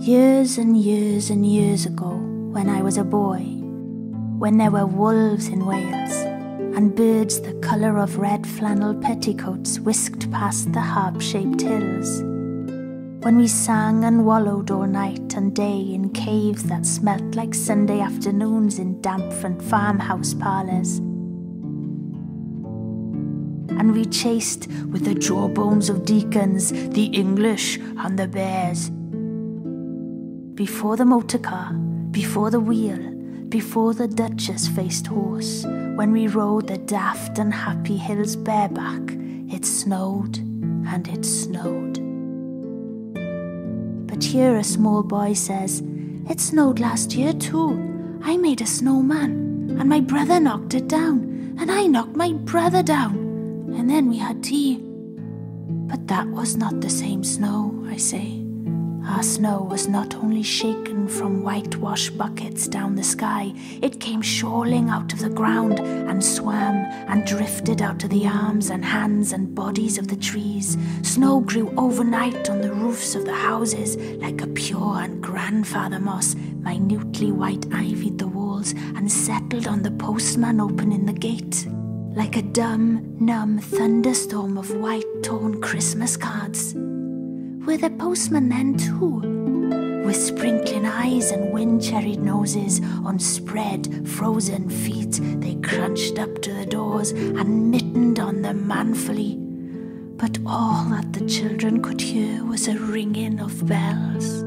Years and years and years ago, when I was a boy, when there were wolves in Wales, and birds the colour of red flannel petticoats whisked past the harp-shaped hills, when we sang and wallowed all night and day in caves that smelt like Sunday afternoons in damp front farmhouse parlours, and we chased with the jawbones of deacons the English and the bears. Before the motor car, before the wheel, before the Duchess-faced horse, when we rode the daft and happy hills bareback, it snowed and it snowed. But here a small boy says, "It snowed last year too. I made a snowman, and my brother knocked it down, and I knocked my brother down, and then we had tea." But that was not the same snow, I say. Our snow was not only shaken from whitewash buckets down the sky, it came shoaling out of the ground and swam and drifted out to the arms and hands and bodies of the trees. Snow grew overnight on the roofs of the houses like a pure and grandfather moss, minutely white-ivied the walls and settled on the postman opening the gate, like a dumb, numb thunderstorm of white-torn Christmas cards. Were the postmen then too? With sprinkling eyes and wind-cherried noses, on spread, frozen feet, they crunched up to the doors and mittened on them manfully. But all that the children could hear was a ringing of bells.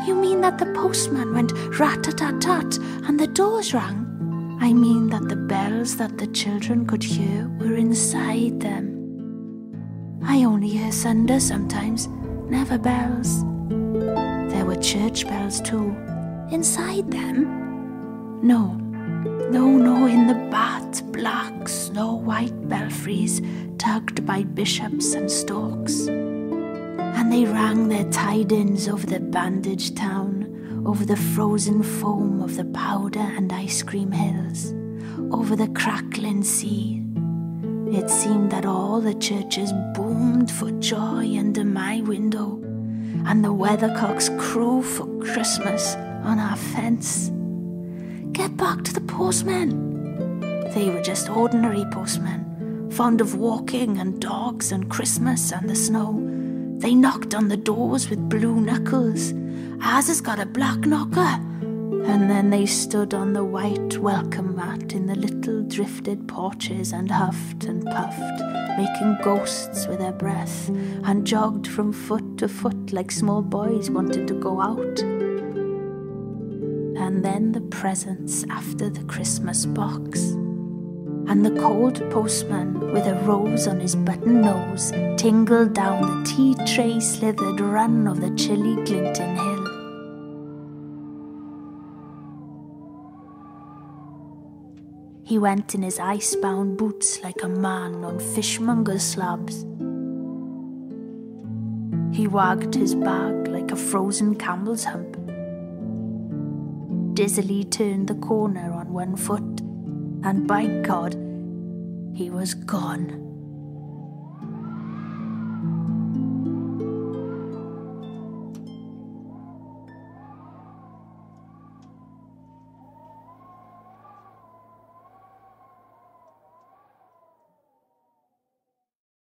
"You mean that the postman went rat-a-tat-tat and the doors rang?" "I mean that the bells that the children could hear were inside them. I only hear thunder sometimes, never bells." There were church bells too. Inside them? No, in the bat-black, snow-white belfries tugged by bishops and storks. And they rang their tidings over the bandaged town, over the frozen foam of the powder and ice cream hills, over the crackling sea. It seemed that all the churches boomed for joy under my window, and the weathercocks crew for Christmas on our fence. "Get back to the postmen." They were just ordinary postmen, fond of walking and dogs and Christmas and the snow. They knocked on the doors with blue knuckles. "Ours has got a black knocker." And then they stood on the white welcome mat in the little drifted porches and huffed and puffed, making ghosts with their breath, and jogged from foot to foot like small boys wanted to go out. And then the presents after the Christmas box. And the cold postman, with a rose on his button nose, tingled down the tea-tray slithered run of the chilly glinting hill. He went in his ice-bound boots like a man on fishmonger's slabs. He wagged his bag like a frozen camel's hump, dizzily turned the corner on one foot, and by God, he was gone.